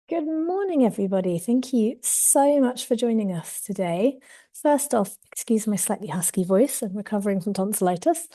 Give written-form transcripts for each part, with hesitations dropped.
Good morning, everybody. Thank you so much for joining us today. First off, excuse my slightly husky voice. I'm recovering from tonsillitis.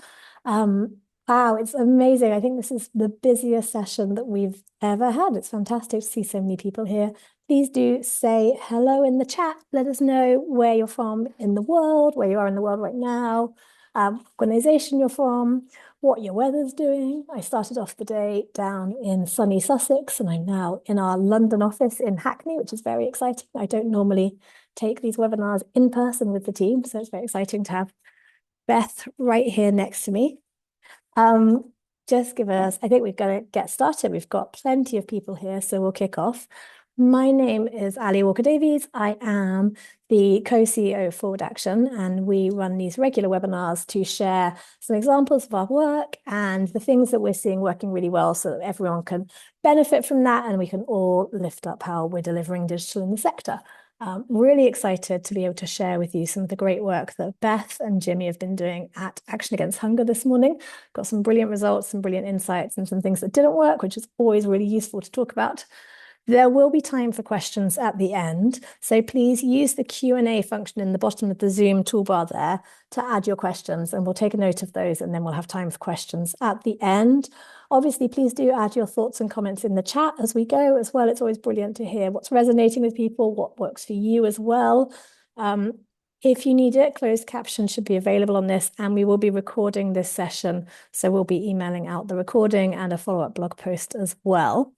Wow, it's amazing. I think this is the busiest session that we've ever had. It's fantastic to see so many people here. Please do say hello in the chat. Let us know where you're from in the world, where you are in the world right now, organization you're from, what your weather's doing. I started off the day down in sunny Sussex, and I'm now in our London office in Hackney, which is very exciting. I don't normally take these webinars in person with the team, so it's very exciting to have Beth right here next to me. Just give us, I think we're going to get started. We've got plenty of people here, so we'll kick off. My name is Ali Walker-Davies. I am the co-CEO of Forward Action, and we run these regular webinars to share some examples of our work and the things that we're seeing working really well so that everyone can benefit from that and we can all lift up how we're delivering digital in the sector. Really excited to be able to share with you some of the great work that Beth and Jimmy have been doing at Action Against Hunger this morning. Got some brilliant results, some brilliant insights, and some things that didn't work, which is always really useful to talk about. There will be time for questions at the end, so please use the Q&A function in the bottom of the Zoom toolbar there to add your questions, and we'll take a note of those, and then we'll have time for questions at the end. Obviously, please do add your thoughts and comments in the chat as we go as well. It's always brilliant to hear what's resonating with people, what works for you as well. If you need it, closed caption should be available on this, and we will be recording this session, so we'll be emailing out the recording and a follow-up blog post as well.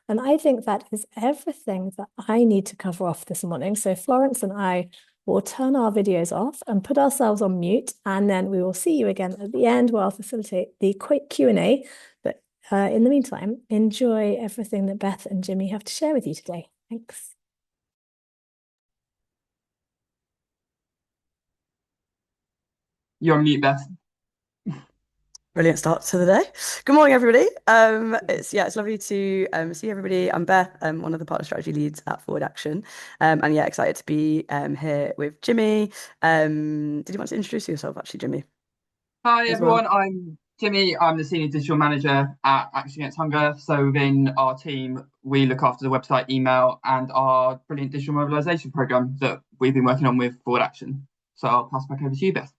And I think that is everything that I need to cover off this morning. So Florence and I will turn our videos off and put ourselves on mute, and then we will see you again at the end where I'll facilitate the quick Q&A. But in the meantime, enjoy everything that Beth and Jimmy have to share with you today. Thanks. You're on mute, Beth. Brilliant start to the day. Good morning, everybody. It's lovely to see everybody. I'm Beth. I'm one of the partner strategy leads at Forward Action, and excited to be here with Jimmy. Did you want to introduce yourself, actually, Jimmy? Hi, As well. everyone. I'm Jimmy. I'm the Senior Digital Manager at Action Against Hunger. So within our team, we look after the website, email, and our brilliant digital mobilization program that we've been working on with Forward Action. So I'll pass back over to you, Beth.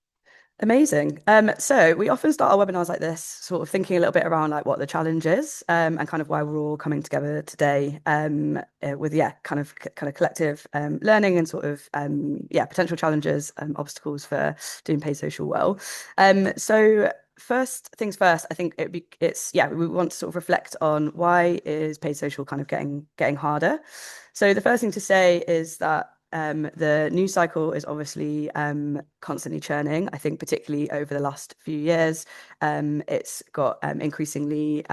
Amazing. So we often start our webinars like this, sort of thinking a little bit around like what the challenge is, and kind of why we're all coming together today, with kind of collective learning and sort of potential challenges, obstacles for doing paid social well. So first things first, I think we want to sort of reflect on why is paid social kind of getting harder. So the first thing to say is that the news cycle is obviously constantly churning. I think particularly over the last few years, it's got increasingly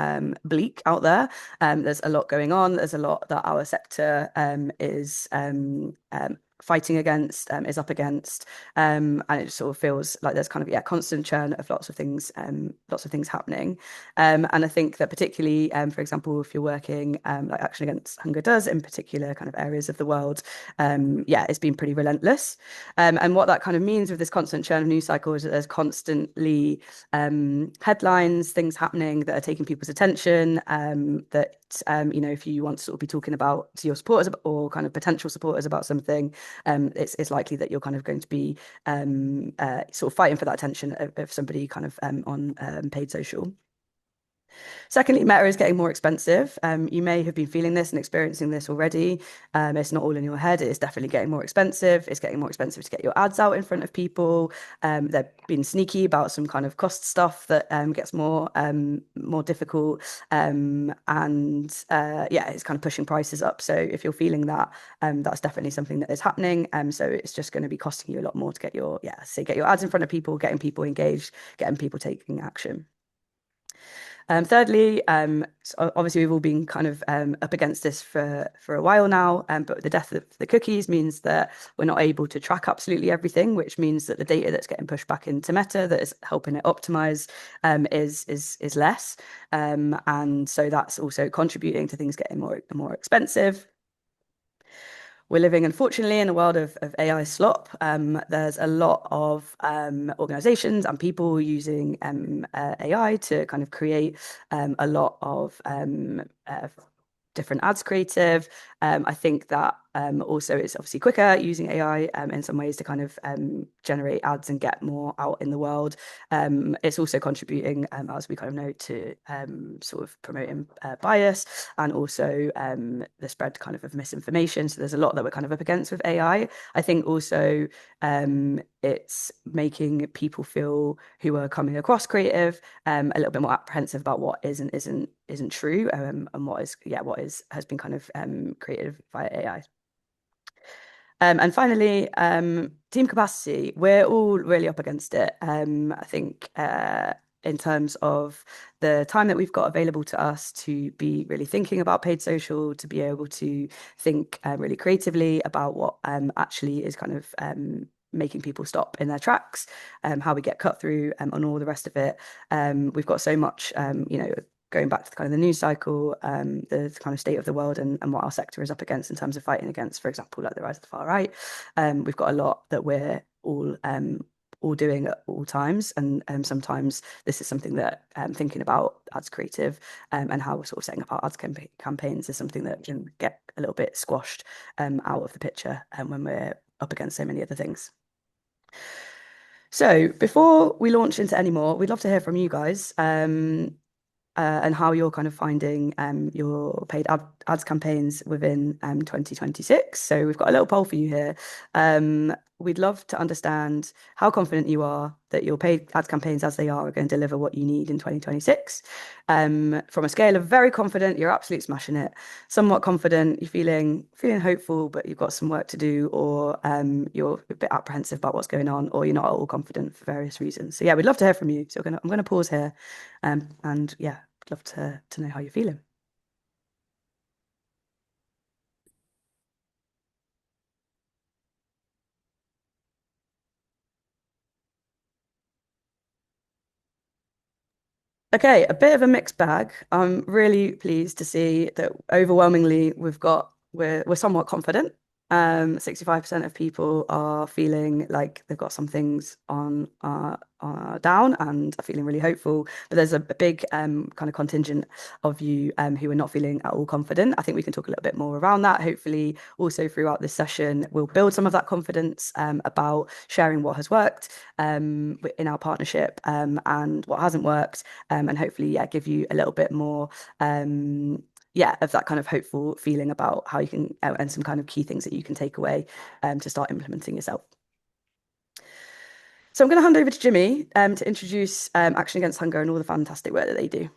bleak out there. There's a lot going on. There's a lot that our sector is fighting against, is up against, and it sort of feels like there's kind of constant churn of lots of things happening. And I think that particularly, for example, if you're working like Action Against Hunger does in particular kind of areas of the world, it's been pretty relentless. And what that kind of means with this constant churn of news cycle is that there's constantly headlines, things happening that are taking people's attention, that if you want to sort of be talking about to your supporters or kind of potential supporters about something, it's likely that you're kind of going to be sort of fighting for that attention of somebody kind of on paid social. Secondly, Meta is getting more expensive. You may have been feeling this and experiencing this already. It's not all in your head. It is definitely getting more expensive. It's getting more expensive to get your ads out in front of people. They've been sneaky about some kind of cost stuff that gets more difficult. It's kind of pushing prices up. So if you're feeling that, that's definitely something that is happening. So it's just going to be costing you a lot more to get your ads in front of people, getting people engaged, getting people taking action. Thirdly, obviously we've all been kind of up against this for a while now, but the death of the cookies means that we're not able to track absolutely everything, which means that the data that's getting pushed back into Meta that is helping it optimize is less, and so that's also contributing to things getting more expensive. We're living, unfortunately, in a world of AI slop. There's a lot of organizations and people using AI to kind of create a lot of different ads creative. I think that also it's obviously quicker using AI in some ways to kind of generate ads and get more out in the world. It's also contributing, as we kind of know, to sort of promoting bias and also the spread kind of misinformation. So there's a lot that we're kind of up against with AI. I think also it's making people feel who are coming across creative a little bit more apprehensive about what is and isn't true, and what has been kind of created via AI. And finally, team capacity. We're all really up against it. I think in terms of the time that we've got available to us to be really thinking about paid social, to be able to think really creatively about what actually is kind of making people stop in their tracks, how we get cut through, and all the rest of it. We've got so much, going back to the kind of the news cycle, the kind of state of the world and what our sector is up against in terms of fighting against, for example, like the rise of the far right. We've got a lot that we're all doing at all times, and sometimes this is something that thinking about ads creative and how we're sort of setting up our ads campaigns is something that can get a little bit squashed out of the picture when we're up against so many other things. So before we launch into any more, we'd love to hear from you guys. And how you're kind of finding your paid ads campaigns within 2026. So we've got a little poll for you here. We'd love to understand how confident you are that your paid ads campaigns as they are going to deliver what you need in 2026. From a scale of very confident, you're absolutely smashing it. Somewhat confident, you're feeling hopeful, but you've got some work to do, or you're a bit apprehensive about what's going on, or you're not at all confident for various reasons. So yeah, we'd love to hear from you. So I'm going to pause here, and yeah, I'd love to know how you're feeling. Okay, a bit of a mixed bag. I'm really pleased to see that overwhelmingly we're somewhat confident. 65% of people are feeling like they've got some things on down and are feeling really hopeful. But there's a big kind of contingent of you who are not feeling at all confident. I think we can talk a little bit more around that. Hopefully, also throughout this session, we'll build some of that confidence about sharing what has worked in our partnership and what hasn't worked, and hopefully, give you a little bit more. Of that kind of hopeful feeling about how you can, and some kind of key things that you can take away to start implementing yourself. So I'm going to hand over to Jimmy to introduce Action Against Hunger and all the fantastic work that they do.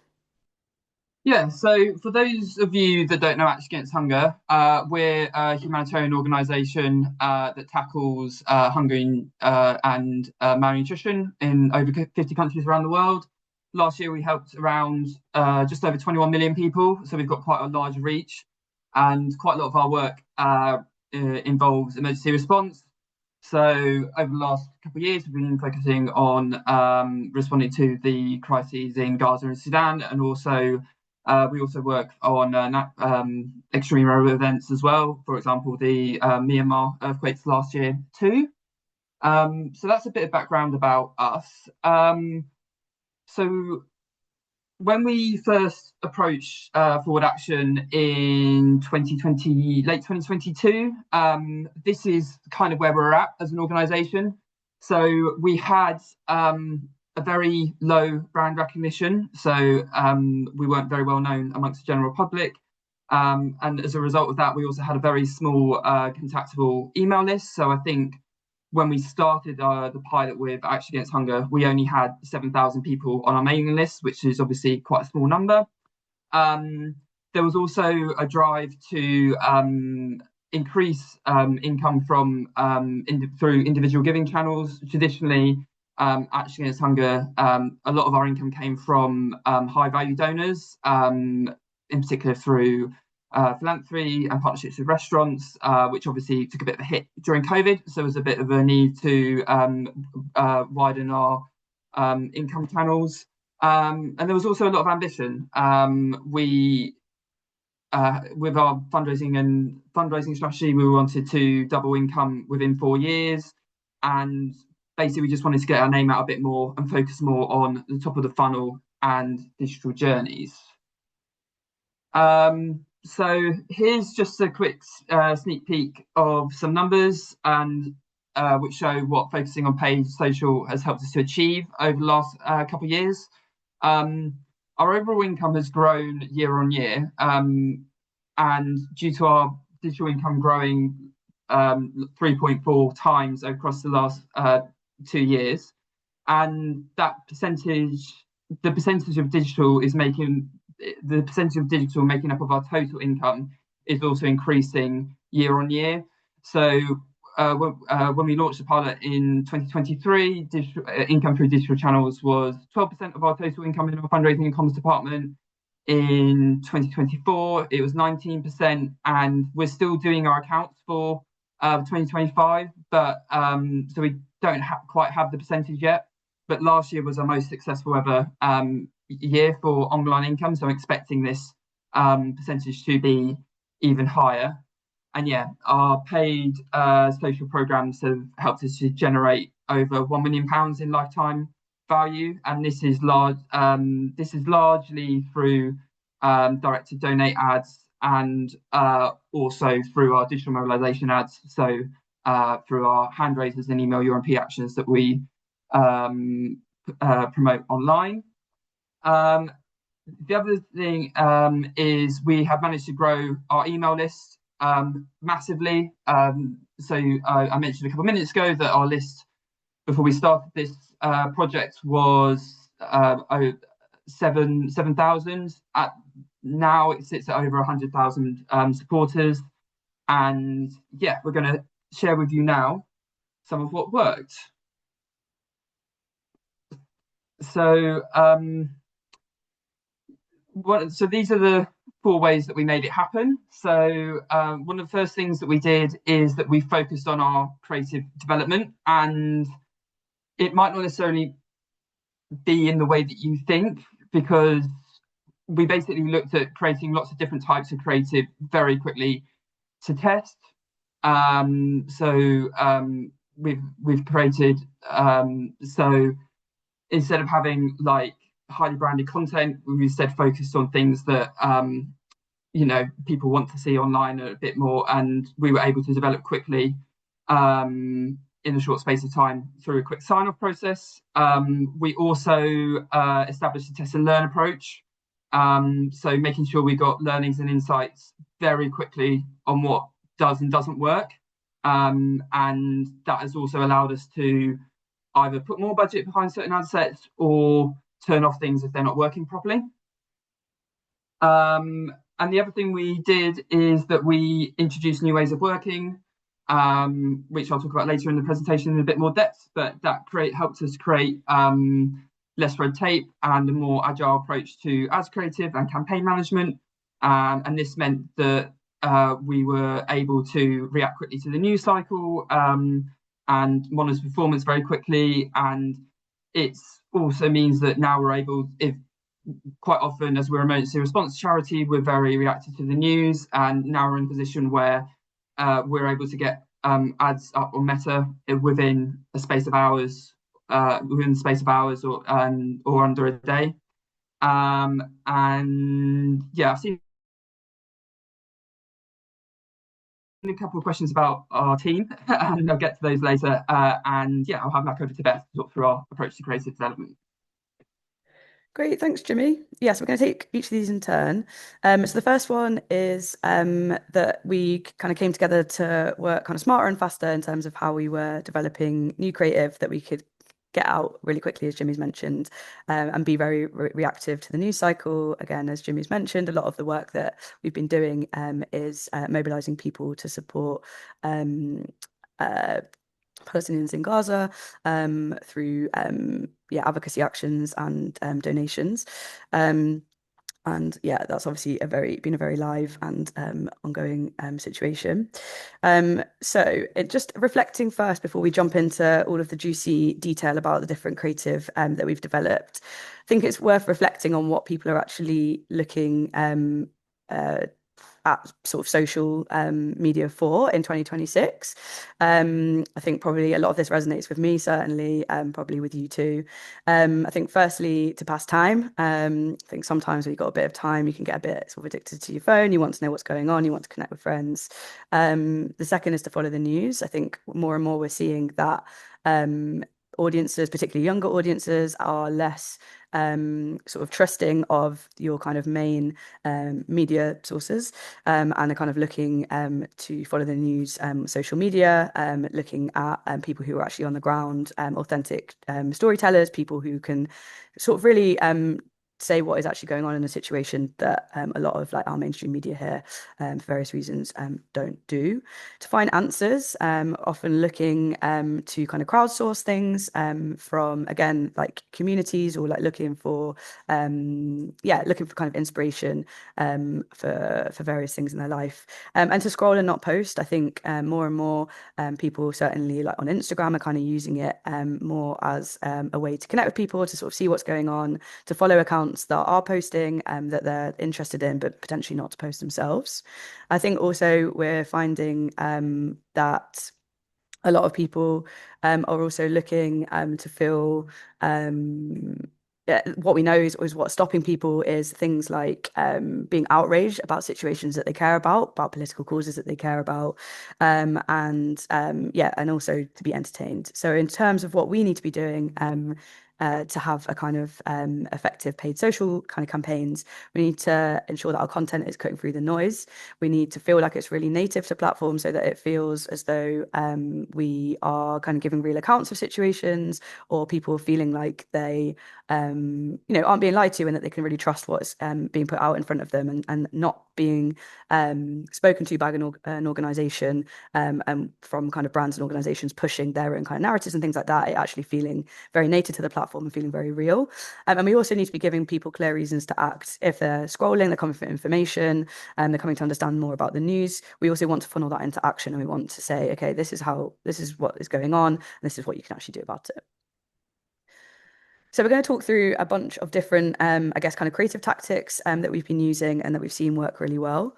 Yeah, so for those of you that don't know Action Against Hunger, we're a humanitarian organisation that tackles hunger and malnutrition in over 50 countries around the world. Last year, we helped around just over 21 million people, so we've got quite a large reach, and quite a lot of our work involves emergency response. So over the last couple of years, we've been focusing on responding to the crises in Gaza and Sudan, and also we also work on extreme weather events as well. For example, the Myanmar earthquakes last year too. So that's a bit of background about us. So when we first approached Forward Action in late 2022, this is kind of where we're at as an organisation. So we had a very low brand recognition, so we weren't very well known amongst the general public. And as a result of that, we also had a very small contactable email list. So I think when we started the pilot with Action Against Hunger, we only had 7,000 people on our mailing list, which is obviously quite a small number. There was also a drive to increase income from through individual giving channels. Traditionally, Action Against Hunger, a lot of our income came from high value donors, in particular through philanthropy and partnerships with restaurants, which obviously took a bit of a hit during COVID. So there was a bit of a need to widen our income channels. And there was also a lot of ambition. We, with our fundraising strategy, we wanted to double income within 4 years. And basically, we just wanted to get our name out a bit more and focus more on the top of the funnel and digital journeys. So here's just a quick sneak peek of some numbers and which show what focusing on paid social has helped us to achieve over the last couple of years. Our overall income has grown year on year, and due to our digital income growing 3.4 times across the last 2 years, and that percentage, the percentage of digital is making the percentage of digital making up of our total income is also increasing year on year. So when we launched the pilot in 2023, digital, income through digital channels was 12% of our total income in our fundraising and comms department. In 2024, it was 19%, and we're still doing our accounts for 2025, but so we don't quite have the percentage yet. But last year was our most successful ever year for online income, so I'm expecting this percentage to be even higher. And yeah, our paid social programs have helped us to generate over £1 million in lifetime value, and this is largely through direct to donate ads and also through our digital mobilization ads. So through our hand raisers and email URP actions that we promote online. The other thing is we have managed to grow our email list massively. So I mentioned a couple of minutes ago that our list before we started this project was 7,000. Now it sits at over 100,000 supporters. And yeah, we're going to share with you now some of what worked. So these are the 4 ways that we made it happen. So one of the first things that we did is that we focused on our creative development, and it might not necessarily be in the way that you think, because we basically looked at creating lots of different types of creative very quickly to test. We've created so instead of having like highly branded content, we instead focused on things that people want to see online a bit more, and we were able to develop quickly in a short space of time through a quick sign-off process. We also established a test and learn approach, so making sure we got learnings and insights very quickly on what does and doesn't work, and that has also allowed us to either put more budget behind certain ad sets or turn off things if they're not working properly. And the other thing we did is that we introduced new ways of working, which I'll talk about later in the presentation in a bit more depth, but that helped us create less red tape and a more agile approach to ads creative and campaign management. And this meant that we were able to react quickly to the news cycle and monitor performance very quickly. And it also means that now we're able, if quite often as we're an emergency response charity, we're very reactive to the news, and now we're in a position where we're able to get ads up on Meta within a space of hours, or under a day. And yeah, I've seen a couple of questions about our team, and I'll get to those later. And yeah, I'll hand back over to Beth to talk through our approach to creative development. Great, thanks, Jimmy. Yes, we're going to take each of these in turn. So the first one is that we kind of came together to work kind of smarter and faster in terms of how we were developing new creative that we could get out really quickly, as Jimmy's mentioned, and be very reactive to the news cycle. Again, as Jimmy's mentioned, a lot of the work that we've been doing is mobilizing people to support Palestinians in Gaza through advocacy actions and donations. And yeah, that's obviously been a very live and ongoing situation. So just reflecting first before we jump into all of the juicy detail about the different creative that we've developed, I think it's worth reflecting on what people are actually looking at sort of social media for in 2026. I think probably a lot of this resonates with me, certainly, probably with you too. I think firstly to pass time. I think sometimes when you've got a bit of time, you can get a bit sort of addicted to your phone. You want to know what's going on. You want to connect with friends. The second is to follow the news. I think more and more we're seeing that audiences, particularly younger audiences, are less sort of trusting of your kind of main media sources, and are kind of looking to follow the news, social media, looking at people who are actually on the ground, authentic storytellers, people who can sort of really say what is actually going on in a situation that a lot of like our mainstream media here, for various reasons, don't do. To find answers, often looking to kind of crowdsource things from, again, like communities, or like looking for looking for kind of inspiration for various things in their life, and to scroll and not post. I think more and more people, certainly like on Instagram, are kind of using it more as a way to connect with people, to sort of see what's going on, to follow accounts that are posting that they're interested in, but potentially not to post themselves. I think also we're finding that a lot of people are also looking to feel what we know is what's stopping people is things like being outraged about situations that they care about political causes that they care about, and also to be entertained. So in terms of what we need to be doing, to have a kind of effective paid social kind of campaigns, we need to ensure that our content is cutting through the noise. We need to feel like it's really native to platforms, so that it feels as though we are kind of giving real accounts of situations, or people feeling like they aren't being lied to, and that they can really trust what's being put out in front of them, and not being spoken to by an organization, and from kind of brands and organizations pushing their own kind of narratives and things like that. It actually feeling very native to the platform and feeling very real. And we also need to be giving people clear reasons to act. If they're scrolling, they're coming for information, and they're coming to understand more about the news, we also want to funnel that into action, and we want to say, okay, this is what is going on, and this is what you can actually do about it. So we're going to talk through a bunch of different, I guess, kind of creative tactics that we've been using and that we've seen work really well.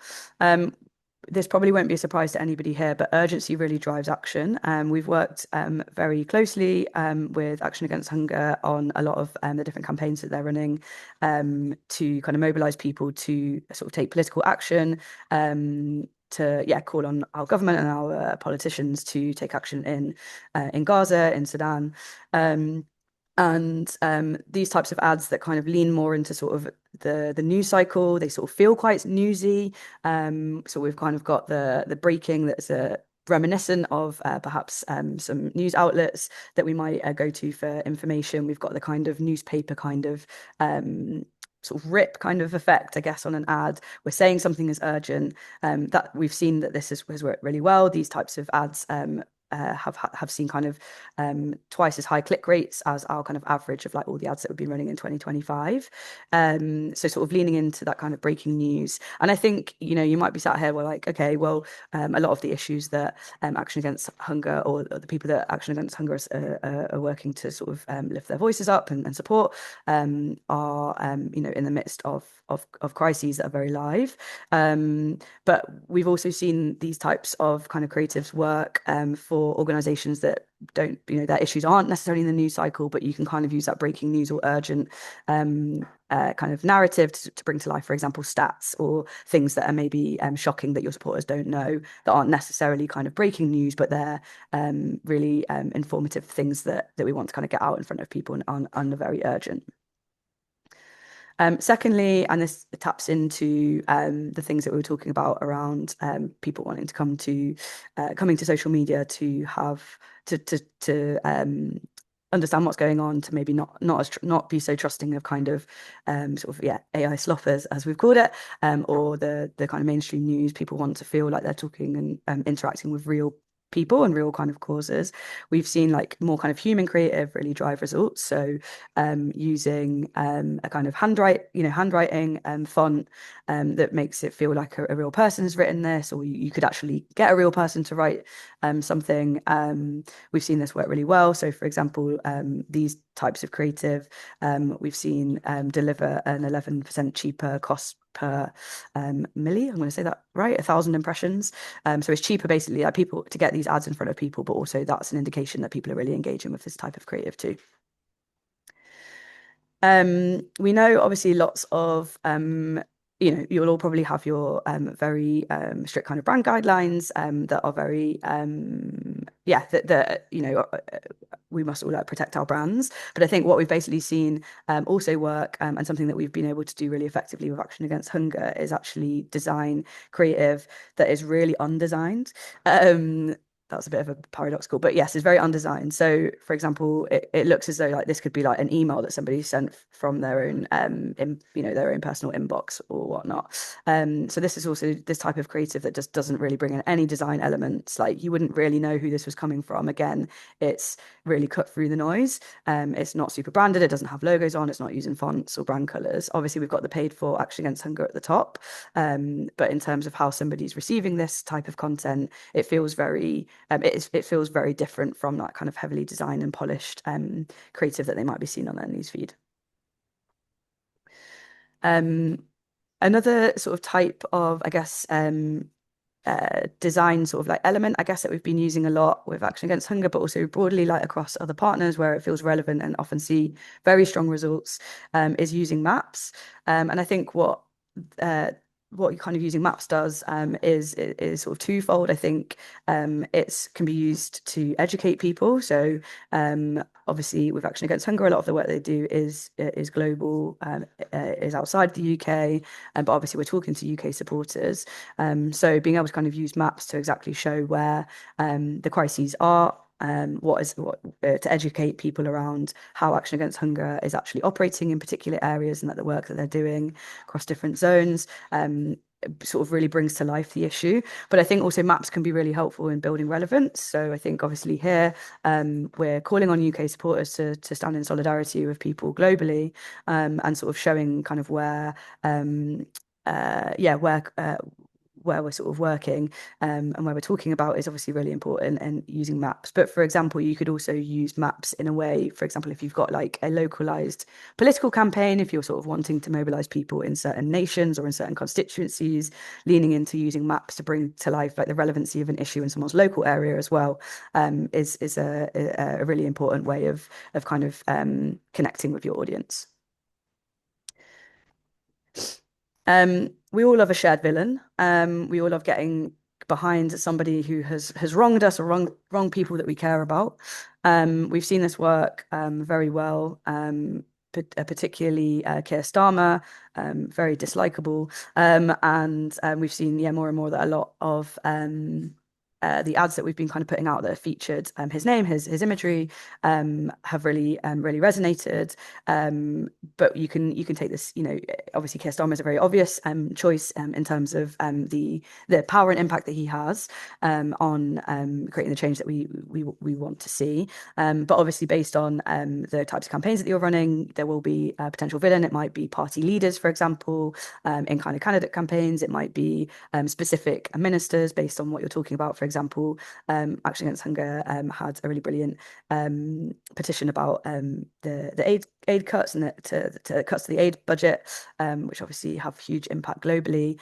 This probably won't be a surprise to anybody here, but urgency really drives action. We've worked very closely with Action Against Hunger on a lot of the different campaigns that they're running, to kind of mobilize people to sort of take political action, to call on our government and our politicians to take action in Gaza, in Sudan. And these types of ads that kind of lean more into sort of the news cycle, they sort of feel quite newsy. So we've kind of got the breaking that's reminiscent of perhaps some news outlets that we might go to for information. We've got the kind of newspaper kind of sort of rip kind of effect, I guess, on an ad. We're saying something is urgent. That we've seen that this has worked really well. These types of ads have seen kind of twice as high click rates as our kind of average of like all the ads that we've been running in 2025. So sort of leaning into that kind of breaking news. And I think, you might be sat here, well, like, okay, well, a lot of the issues that Action Against Hunger, or the people that Action Against Hunger are working to sort of lift their voices up and support, are in the midst of crises that are very live. But we've also seen these types of kind of creatives work for organizations that don't, their issues aren't necessarily in the news cycle, but you can kind of use that breaking news or urgent kind of narrative to bring to life, for example, stats or things that are maybe shocking that your supporters don't know, that aren't necessarily kind of breaking news, but they're really informative things that we want to kind of get out in front of people and are very urgent. Secondly, and this taps into the things that we were talking about around people wanting to coming to social media to have to understand what's going on, to maybe not be so trusting of kind of sort of AI sloppers, as we've called it, or the kind of mainstream news. People want to feel like they're talking and interacting with real people and real kind of causes. We've seen like more kind of human creative really drive results. So using a kind of handwriting font that makes it feel like a real person has written this, or you could actually get a real person to write something. We've seen this work really well. So for example, these types of creative we've seen deliver an 11% cheaper cost per milli. I'm going to say that right, 1,000 impressions. So it's cheaper basically people to get these ads in front of people, but also that's an indication that people are really engaging with this type of creative too. We know obviously lots of you'll all probably have your very strict kind of brand guidelines that are very that we must all protect our brands. But I think what we've basically seen also work and something that we've been able to do really effectively with Action Against Hunger is actually design creative that is really undesigned. That's a bit of a paradoxical, but yes, it's very undesigned. So, for example, it looks as though like this could be like an email that somebody sent from their own, their own personal inbox or whatnot. So this is also this type of creative that just doesn't really bring in any design elements. Like you wouldn't really know who this was coming from. Again, it's really cut through the noise. It's not super branded. It doesn't have logos on. It's not using fonts or brand colors. Obviously, we've got the paid for Action Against Hunger at the top. But in terms of how somebody's receiving this type of content, it feels very it feels very different from that kind of heavily designed and polished creative that they might be seeing on their newsfeed. Another sort of type of, I guess, design sort of like element, I guess, that we've been using a lot with Action Against Hunger, but also broadly like across other partners where it feels relevant and often see very strong results, is using maps. And I think what kind of using maps does is sort of twofold. I think it can be used to educate people. So obviously with Action Against Hunger, a lot of the work they do is global, is outside the UK, but obviously we're talking to UK supporters. So being able to kind of use maps to exactly show where the crises are, to educate people around how Action Against Hunger is actually operating in particular areas and that the work that they're doing across different zones sort of really brings to life the issue. But I think also maps can be really helpful in building relevance. So I think obviously here we're calling on UK supporters to stand in solidarity with people globally, and sort of showing kind of where where we're sort of working and where we're talking about is obviously really important, and using maps. But for example, you could also use maps in a way, for example, if you've got like a localized political campaign, if you're sort of wanting to mobilize people in certain nations or in certain constituencies, leaning into using maps to bring to life like the relevancy of an issue in someone's local area as well, is a really important way of kind of connecting with your audience. We all love a shared villain. We all love getting behind somebody who has wronged us or wronged people that we care about. We've seen this work very well, particularly Keir Starmer, very dislikable. And we've seen, more and more that a lot of the ads that we've been kind of putting out that have featured his name, his imagery, have really resonated. But you can take this, obviously Keir Starmer is a very obvious choice in terms of the power and impact that he has on creating the change that we want to see. But obviously based on the types of campaigns that you're running, there will be a potential villain. It might be party leaders, for example, in kind of candidate campaigns. It might be specific ministers based on what you're talking about. For example, Action Against Hunger had a really brilliant petition about the aid cuts and to cuts to the aid budget, which obviously have huge impact globally.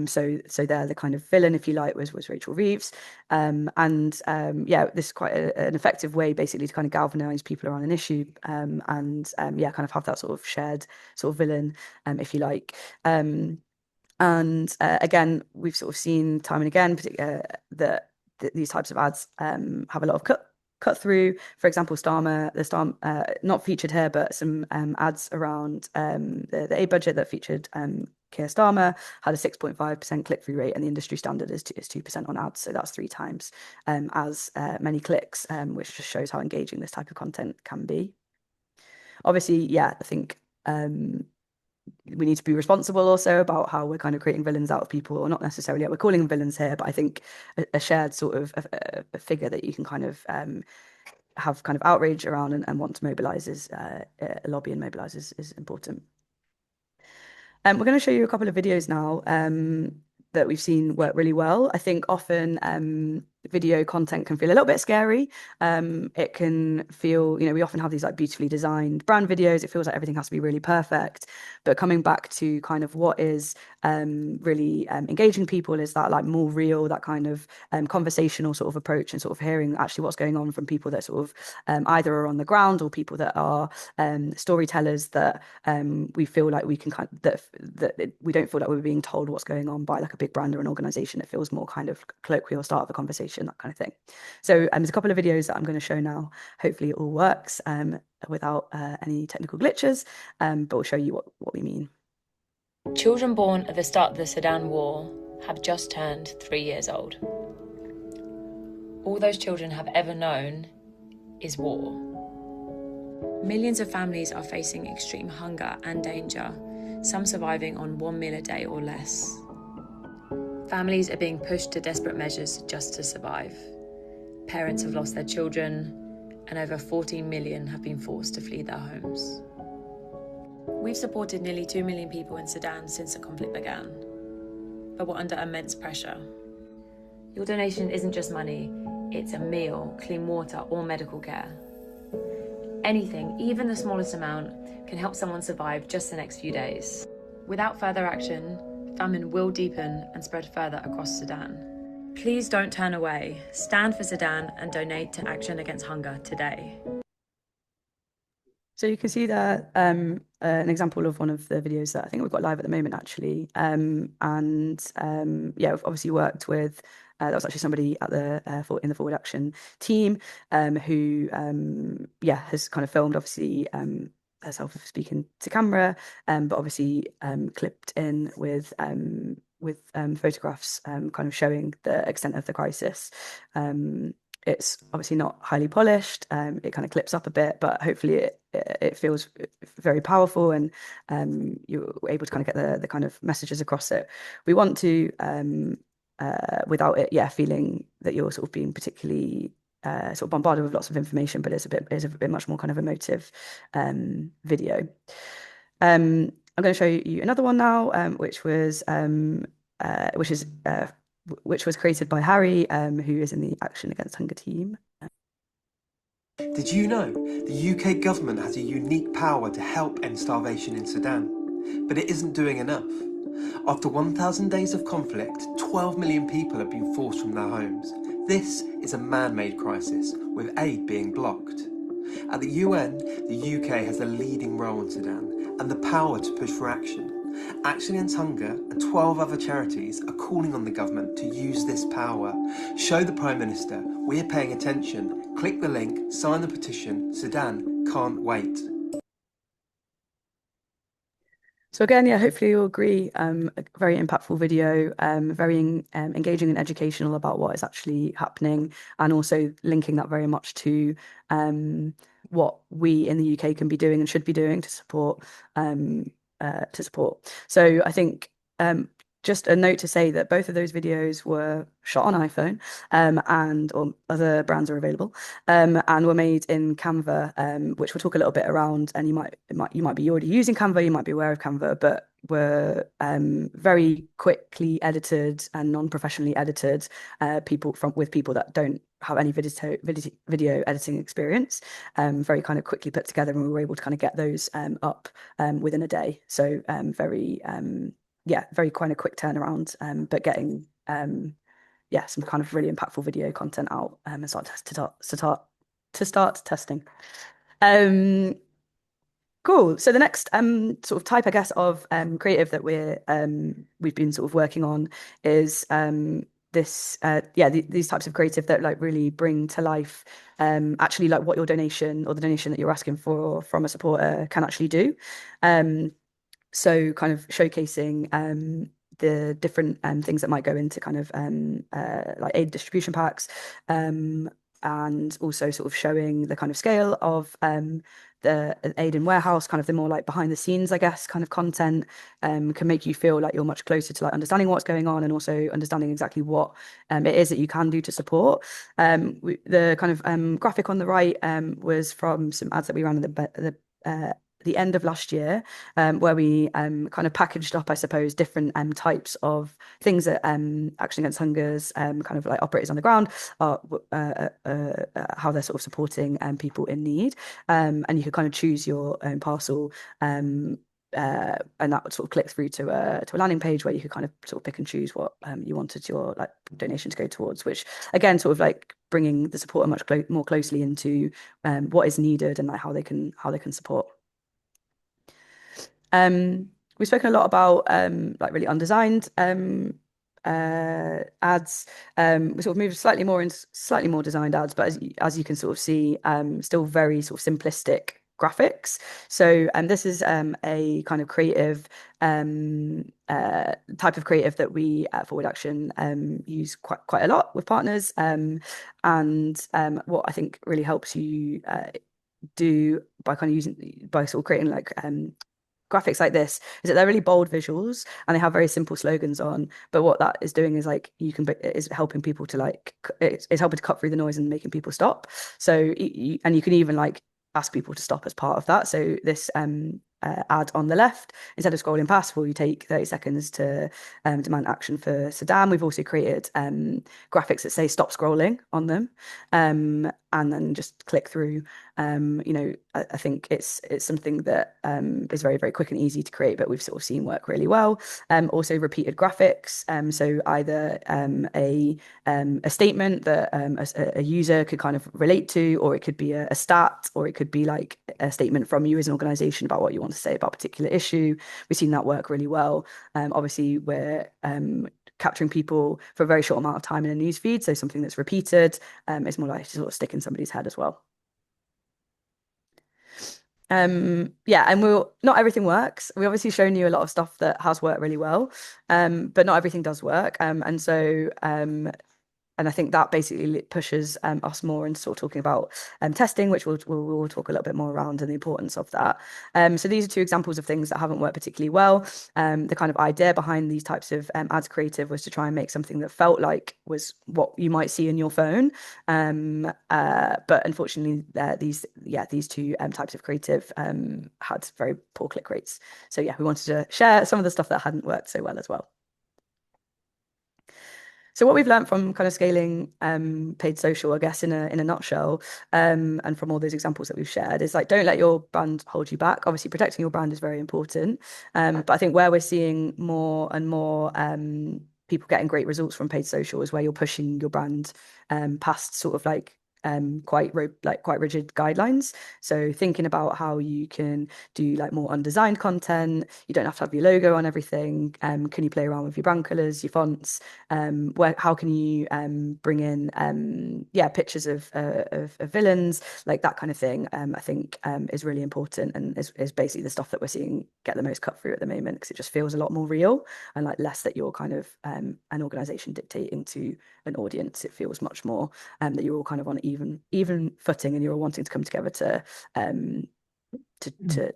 So they're the kind of villain, if you like, was Rachel Reeves. This is quite an effective way basically to kind of galvanize people around an issue, and kind of have that sort of shared sort of villain, if you like. Again, we've sort of seen time and again that these types of ads have a lot of cut through. For example, Starmer, not featured here, but some ads around the aid budget that featured Keir Starmer had a 6.5% click-through rate, and the industry standard is 2% on ads. So that's 3 times as many clicks, which just shows how engaging this type of content can be. Obviously, I think we need to be responsible also about how we're kind of creating villains out of people, or not necessarily we're calling them villains here, but I think a shared sort of a figure that you can kind of have kind of outrage around and want to mobilize lobby and mobilize is important. We're going to show you a couple of videos now that we've seen work really well. I think often video content can feel a little bit scary. It can feel, we often have these like beautifully designed brand videos. It feels like everything has to be really perfect. But coming back to kind of what is really engaging people is that like more real, that kind of conversational sort of approach, and sort of hearing actually what's going on from people that sort of either are on the ground, or people that are storytellers that we feel like we can we don't feel like we're being told what's going on by like a big brand or an organization. It feels more kind of colloquial, start of a conversation, that kind of thing. So there's a couple of videos that I'm going to show now. Hopefully it all works without any technical glitches, but we'll show you what we mean. Children born at the start of the Sudan war have just turned 3 years old. All those children have ever known is war. Millions of families are facing extreme hunger and danger, some surviving on 1 meal a day or less. Families are being pushed to desperate measures just to survive. Parents have lost their children, and over 14 million have been forced to flee their homes. We've supported nearly 2 million people in Sudan since the conflict began, but we're under immense pressure. Your donation isn't just money, it's a meal, clean water, or medical care. Anything, even the smallest amount, can help someone survive just the next few days. Without further action, famine will deepen and spread further across Sudan. Please don't turn away. Stand for Sudan and donate to Action Against Hunger today. So you can see there an example of one of the videos that I think we've got live at the moment, actually. Yeah, we've obviously worked with, that was actually somebody at in the Forward Action team who, has kind of filmed, obviously, herself speaking to camera, but obviously clipped in with photographs kind of showing the extent of the crisis. It's obviously not highly polished. It kind of clips up a bit, but hopefully it feels very powerful, and you're able to kind of get the kind of messages across that we want to, without it, feeling that you're sort of being particularly sort of bombarded with lots of information, but it's a bit much more kind of emotive video. I'm going to show you another one now, which was created by Harry, who is in the Action Against Hunger team. Did you know the UK government has a unique power to help end starvation in Sudan? But it isn't doing enough. After 1,000 days of conflict, 12 million people have been forced from their homes. This is a man-made crisis, with aid being blocked. At the UN, the UK has a leading role in Sudan and the power to push for action. Action Against Hunger and 12 other charities are calling on the government to use this power. Show the Prime Minister we're paying attention. Click the link, sign the petition. Sudan can't wait. So again, hopefully you'll agree, a very impactful video, very engaging and educational about what is actually happening, and also linking that very much to what we in the UK can be doing and should be doing to support. So I think just a note to say that both of those videos were shot on iPhone, or other brands are available, and were made in Canva, which we'll talk a little bit around. And you might be already using Canva, you might be aware of Canva, but were very quickly edited and non-professionally edited, with people that don't have any video editing experience, very kind of quickly put together, and we were able to kind of get those up within a day. So very kind of quick turnaround, but getting some kind of really impactful video content out, and start testing. Cool. So the next sort of type, I guess, of creative that we've been sort of working on is these types of creative that like really bring to life actually like what your donation, or the donation that you're asking for from a supporter, can actually do. So kind of showcasing the different things that might go into kind of like aid distribution packs, and also sort of showing the kind of scale of the aid in warehouse, kind of the more like behind the scenes, I guess, kind of content, can make you feel like you're much closer to like understanding what's going on, and also understanding exactly what it is that you can do to support. The kind of graphic on the right was from some ads that we ran in the the end of last year, where we kind of packaged up, I suppose, different types of things that Action Against Hunger's kind of like operators on the ground are, how they're sort of supporting people in need. And you could kind of choose your own parcel. And that would sort of click through to a landing page where you could kind of sort of pick and choose what you wanted your like donation to go towards, which again sort of like bringing the supporter much more closely into what is needed and like how they can support. We've spoken a lot about like really undesigned ads. We sort of moved slightly more designed ads, but as you can sort of see, still very sort of simplistic graphics. So this is a kind of creative type of creative that we at Forward Action use quite a lot with partners. And what I think really helps you do by kind of sort of creating like graphics like this is that they're really bold visuals and they have very simple slogans on, but what that is doing is like is helping people to like it's helping to cut through the noise and making people stop. So and you can even like ask people to stop as part of that. So this ad on the left, instead of scrolling past, will you take 30 seconds to demand action for Sudan? We've also created graphics that say stop scrolling on them, and then just click through. I think it's something that is very, very quick and easy to create, but we've sort of seen work really well. Also repeated graphics, so either a statement that a user could kind of relate to, or it could be a stat, or it could be like a statement from you as an organization about what you want to say about a particular issue. We've seen that work really well. Obviously, we're capturing people for a very short amount of time in a news feed, so something that's repeated is more likely to sort of stick in somebody's head as well. And not everything works. We've obviously shown you a lot of stuff that has worked really well, but not everything does work. And I think that basically pushes us more into sort of talking about testing, which we'll talk a little bit more around and the importance of that. So these are two examples of things that haven't worked particularly well. The kind of idea behind these types of ads creative was to try and make something that felt like was what you might see in your phone. But unfortunately, these two types of creative had very poor click rates. So yeah, we wanted to share some of the stuff that hadn't worked so well as well. So what we've learned from kind of scaling paid social, I guess, in a nutshell, and from all those examples that we've shared, is like, don't let your brand hold you back. Obviously, protecting your brand is very important. But I think where we're seeing more and more people getting great results from paid social is where you're pushing your brand past sort of like quite rigid guidelines. So thinking about how you can do like more undesigned content. You don't have to have your logo on everything. Can you play around with your brand colors, your fonts? How can you bring in pictures of villains, like that kind of thing? I think is really important and is basically the stuff that we're seeing get the most cut through at the moment, because it just feels a lot more real and like less that you're kind of an organization dictating to an audience. It feels much more that you're all kind of on even footing and you're all wanting to come together to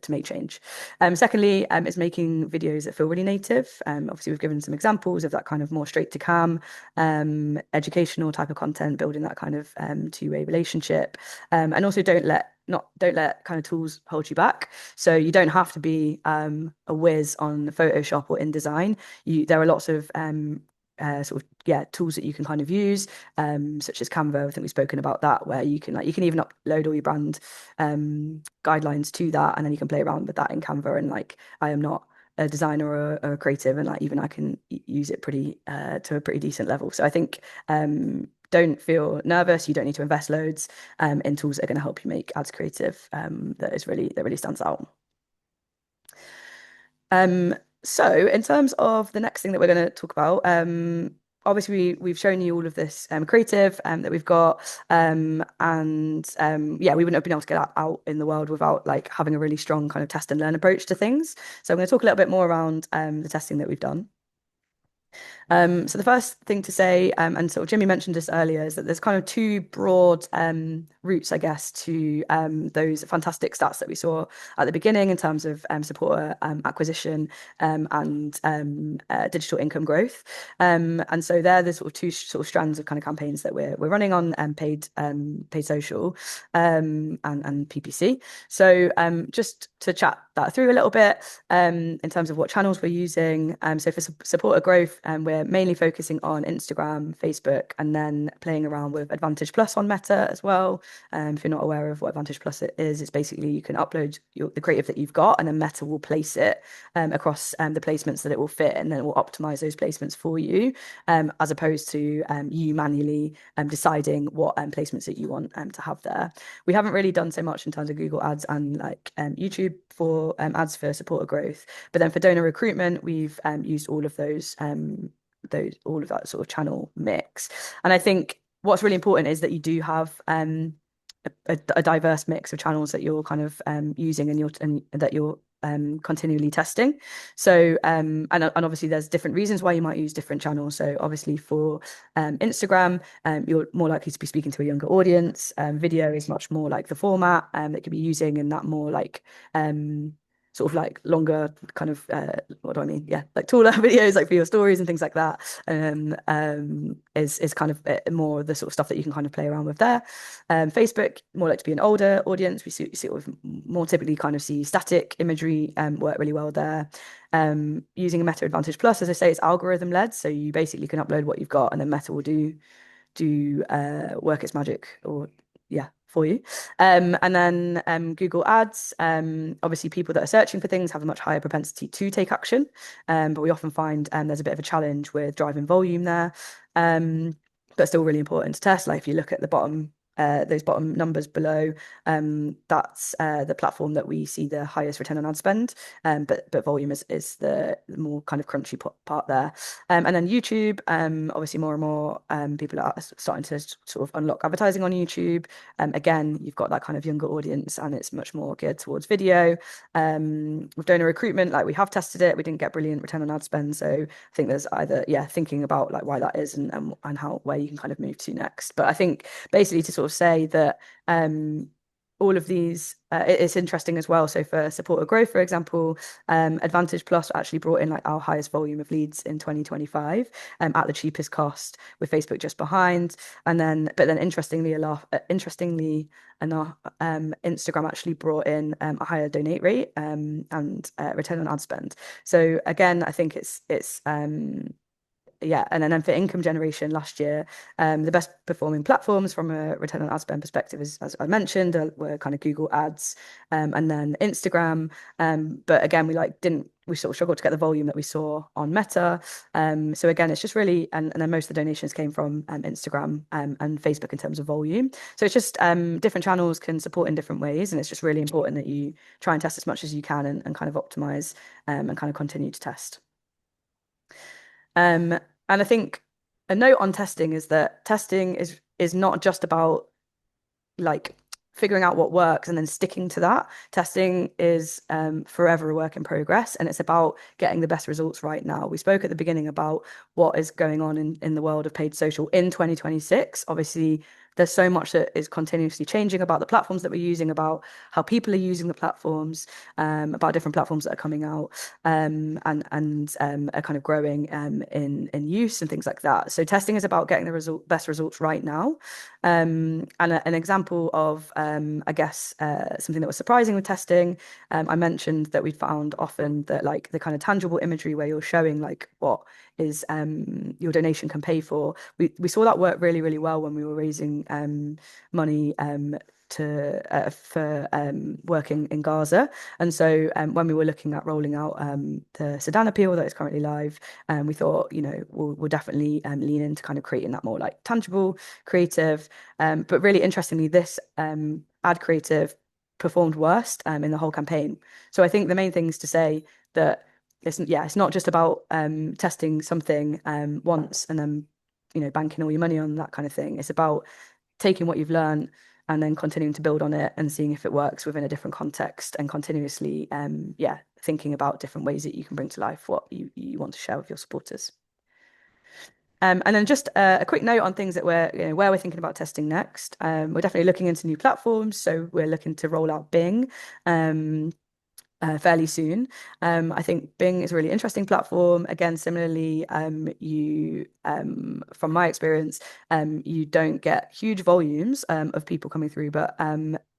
make change. Secondly, is making videos that feel really native. Obviously, we've given some examples of that kind of more straight to cam, educational type of content, building that kind of two-way relationship, and also don't let kind of tools hold you back. So you don't have to be a whiz on Photoshop or InDesign. There are lots of tools that you can kind of use, such as Canva. I think we've spoken about that, where you can even upload all your brand guidelines to that, and then you can play around with that in Canva. And like, I am not a designer or a creative, and like even I can use it pretty to a pretty decent level. So I think don't feel nervous. You don't need to invest loads in tools that are going to help you make ads creative that really stands out. So in terms of the next thing that we're going to talk about, obviously we've shown you all of this creative that we've got, we wouldn't have been able to get that out in the world without like having a really strong kind of test and learn approach to things. So I'm going to talk a little bit more around the testing that we've done. So the first thing to say, and sort of Jimmy mentioned this earlier, is that there's kind of two broad routes, I guess, to those fantastic stats that we saw at the beginning in terms of supporter acquisition and digital income growth. And so they're the sort of two sort of strands of kind of campaigns that we're running on paid social and PPC. So just to chat that through a little bit in terms of what channels we're using. So for supporter growth, we're mainly focusing on Instagram, Facebook, and then playing around with Advantage Plus on Meta as well. If you're not aware of what Advantage Plus is, it's basically you can upload the creative that you've got, and then Meta will place it across the placements that it will fit, and then it will optimize those placements for you, as opposed to you manually deciding what placements that you want to have there. We haven't really done so much in terms of Google Ads and like YouTube for ads for supporter growth, but then for donor recruitment, we've used all of those all of that sort of channel mix. And I think what's really important is that you do have a diverse mix of channels that you're kind of using and that you're continually testing. So and obviously there's different reasons why you might use different channels. So obviously for Instagram, you're more likely to be speaking to a younger audience. Video is much more like the format that could be using, and that more like sort of like longer kind of what do I mean? Yeah, like taller videos, like for your stories and things like that. Is kind of more the sort of stuff that you can kind of play around with there. Facebook, more like to be an older audience. We sort of more typically kind of see static imagery work really well there. Using a Meta Advantage Plus, as I say, it's algorithm led, so you basically can upload what you've got, and then Meta will do work its magic, or yeah, for you. And then Google Ads, obviously people that are searching for things have a much higher propensity to take action, but we often find there's a bit of a challenge with driving volume there, but still really important to test. Like if you look at the bottom, those bottom numbers below, that's the platform that we see the highest return on ad spend, but volume is the more kind of crunchy part there. And then YouTube, obviously more and more people are starting to sort of unlock advertising on YouTube. Again, you've got that kind of younger audience, and it's much more geared towards video. With donor recruitment, like we have tested it, we didn't get brilliant return on ad spend. So I think there's either thinking about like why that is and how where you can kind of move to next. But I think basically to sort of say that all of these, it's interesting as well. So for supporter growth, for example, Advantage Plus actually brought in like our highest volume of leads in 2025 at the cheapest cost, with Facebook just behind. And then, but then interestingly enough, Instagram actually brought in a higher donate rate and return on ad spend. So again, I think it's and then for income generation last year, the best performing platforms from a return on ad spend perspective, as I mentioned, were kind of Google Ads and then Instagram. But again, we sort of struggled to get the volume that we saw on Meta. So again, it's just really, and then most of the donations came from Instagram and Facebook in terms of volume. So it's just different channels can support in different ways, and it's just really important that you try and test as much as you can and kind of optimize and kind of continue to test. And I think a note on testing is that testing is not just about like figuring out what works and then sticking to that. Testing is forever a work in progress, and it's about getting the best results right now. We spoke at the beginning about what is going on in the world of paid social in 2026. Obviously, there's so much that is continuously changing about the platforms that we're using, about how people are using the platforms, about different platforms that are coming out and are kind of growing in use and things like that. So testing is about getting the best results right now. And an example of, I guess, something that was surprising with testing, I mentioned that we found often that like the kind of tangible imagery where you're showing like what is your donation can pay for. We saw that work really, really well when we were raising money for working in Gaza. And so when we were looking at rolling out the Sudan appeal that is currently live, we thought, we'll definitely lean into kind of creating that more like tangible, creative. But really interestingly, this ad creative performed worst in the whole campaign. So I think the main thing is to say that it's not just about testing something once and then banking all your money on that kind of thing. It's about taking what you've learned and then continuing to build on it and seeing if it works within a different context, and continuously thinking about different ways that you can bring to life what you want to share with your supporters. And then just a quick note on things that where we're thinking about testing next. We're definitely looking into new platforms, so we're looking to roll out Bing. Fairly soon. I think Bing is a really interesting platform. Again, similarly, from my experience, you don't get huge volumes of people coming through, but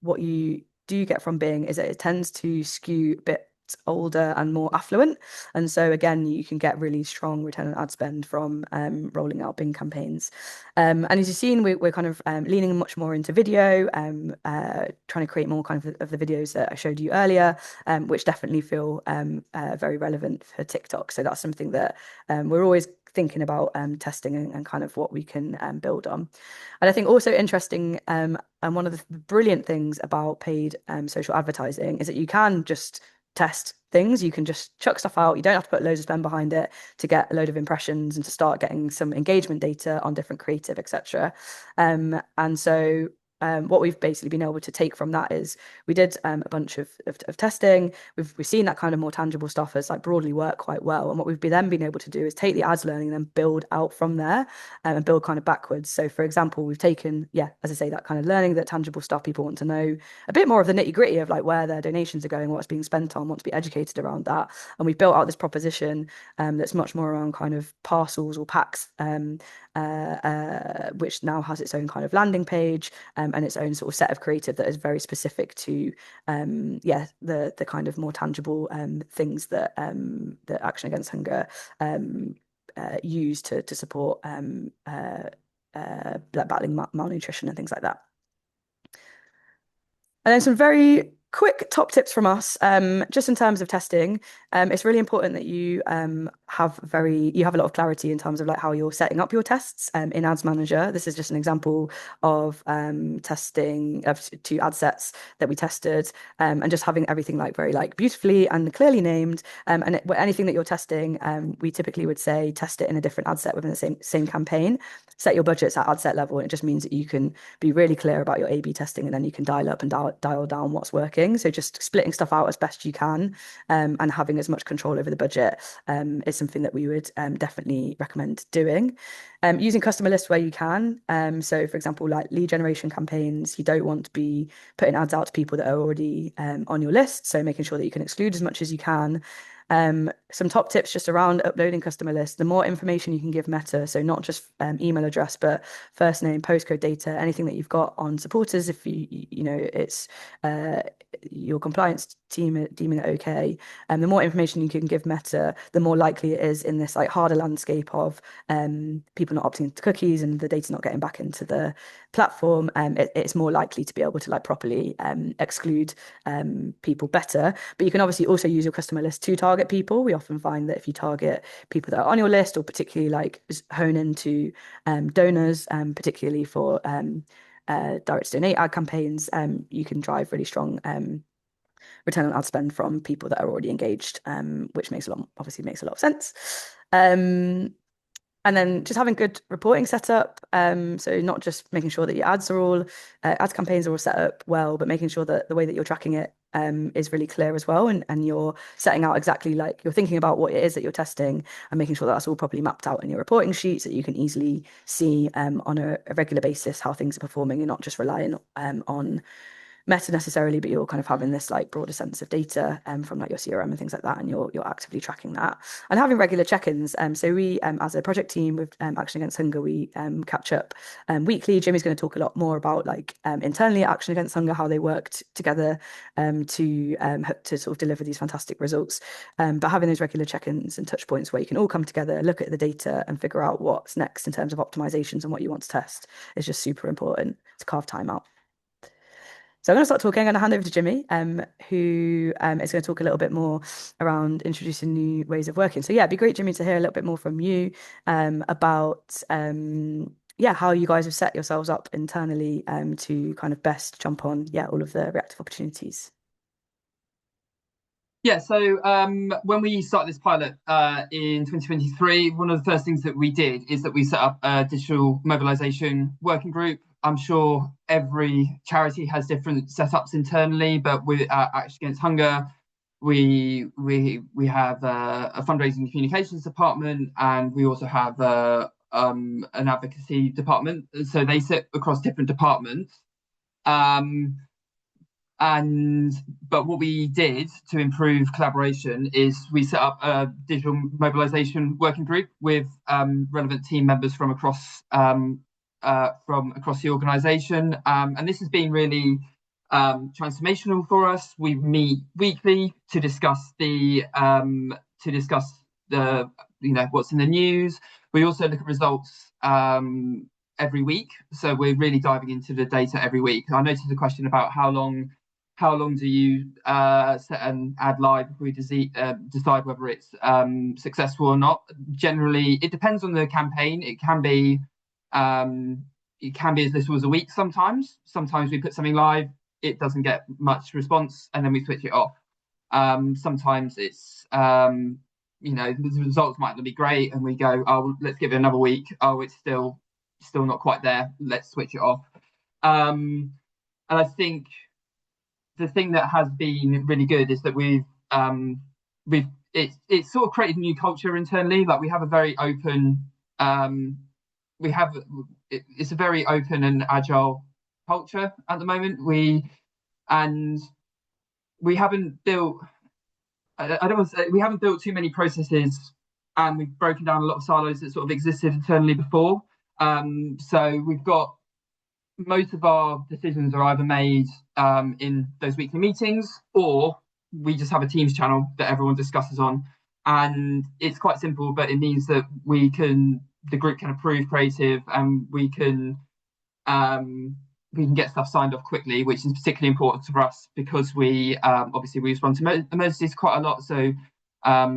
what you do get from Bing is that it tends to skew a bit older and more affluent. And so again, you can get really strong return on ad spend from rolling out Bing campaigns. And as you've seen, we're kind of leaning much more into video, trying to create more kind of the videos that I showed you earlier, which definitely feel very relevant for TikTok. So that's something that we're always thinking about testing and kind of what we can build on. And I think also interesting, and one of the brilliant things about paid social advertising is that you can just test things. You can just chuck stuff out. You don't have to put loads of spend behind it to get a load of impressions and to start getting some engagement data on different creative, etc. And so what we've basically been able to take from that is we did a bunch of testing. We've seen that kind of more tangible stuff as like broadly work quite well. And what we've then been able to do is take the ads learning and then build out from there and build kind of backwards. So for example, we've taken, as I say, that kind of learning, that tangible stuff people want to know, a bit more of the nitty gritty of like where their donations are going, what's being spent on, want to be educated around that. And we've built out this proposition that's much more around kind of parcels or packs, which now has its own kind of landing page and its own sort of set of creative that is very specific to the kind of more tangible things that that Action Against Hunger use to support battling malnutrition and things like that. And then some very quick top tips from us, just in terms of testing. It's really important that you have a lot of clarity in terms of like how you're setting up your tests in Ads Manager. This is just an example of testing of two ad sets that we tested, and just having everything like very like beautifully and clearly named. And anything that you're testing, we typically would say test it in a different ad set within the same campaign. Set your budgets at ad set level, and it just means that you can be really clear about your A/B testing, and then you can dial up and dial down what's working. So just splitting stuff out as best you can, and having as much control over the budget is something that we would definitely recommend doing. Using customer lists where you can. So for example, like lead generation campaigns, you don't want to be putting ads out to people that are already on your list. So making sure that you can exclude as much as you can. Some top tips just around uploading customer lists. The more information you can give Meta, so not just email address, but first name, postcode data, anything that you've got on supporters, if you know it's your compliance team deeming it okay, and the more information you can give Meta, the more likely it is in this like harder landscape of people not opting into cookies and the data not getting back into the platform. It's more likely to be able to like properly exclude people better. But you can obviously also use your customer list to target people. We often find that if you target people that are on your list, or particularly like hone into donors, particularly for direct to donate ad campaigns, you can drive really strong return on ad spend from people that are already engaged, which obviously makes a lot of sense. And then just having good reporting setup. So not just making sure that your ads campaigns are all set up well, but making sure that the way that you're tracking it is really clear as well. And you're setting out exactly like you're thinking about what it is that you're testing and making sure that that's all properly mapped out in your reporting sheets, so that you can easily see on a regular basis how things are performing. You're not just relying on Meta necessarily, but you're kind of having this like broader sense of data from like your CRM and things like that, and you're actively tracking that and having regular check-ins. So we, as a project team with Action Against Hunger, we catch up weekly. Jimmy's going to talk a lot more about like internally at Action Against Hunger, how they worked together to sort of deliver these fantastic results. But having those regular check-ins and touch points where you can all come together, look at the data, and figure out what's next in terms of optimizations and what you want to test is just super important to carve time out. So I'm going to start talking. I'm going to hand over to Jimmy, who is going to talk a little bit more around introducing new ways of working. So yeah, it'd be great, Jimmy, to hear a little bit more from you about how you guys have set yourselves up internally to kind of best jump on all of the reactive opportunities. Yeah, so when we started this pilot in 2023, one of the first things that we did is that we set up a digital mobilization working group. I'm sure every charity has different setups internally, but with Action Against Hunger, we have a fundraising and communications department, and we also have an advocacy department, so they sit across different departments. But what we did to improve collaboration is we set up a digital mobilization working group with relevant team members from across the organisation, and this has been really transformational for us. We meet weekly to discuss the what's in the news. We also look at results every week, so we're really diving into the data every week. I noticed a question about how long do you set an ad live if we decide whether it's successful or not. Generally, it depends on the campaign. It can be as little as a week sometimes. Sometimes we put something live, it doesn't get much response, and then we switch it off. Sometimes it's the results might not be great, and we go, oh, let's give it another week. Oh, it's still not quite there. Let's switch it off. And I think the thing that has been really good is that it's sort of created a new culture internally. Like, we have a very open it's a very open and agile culture at the moment. We haven't built we haven't built too many processes, and we've broken down a lot of silos that sort of existed internally before. So we've got most of our decisions are either made in those weekly meetings, or we just have a Teams channel that everyone discusses on. And it's quite simple, but it means that the group can approve creative, and we can get stuff signed off quickly, which is particularly important for us because we obviously we respond to emergencies quite a lot. So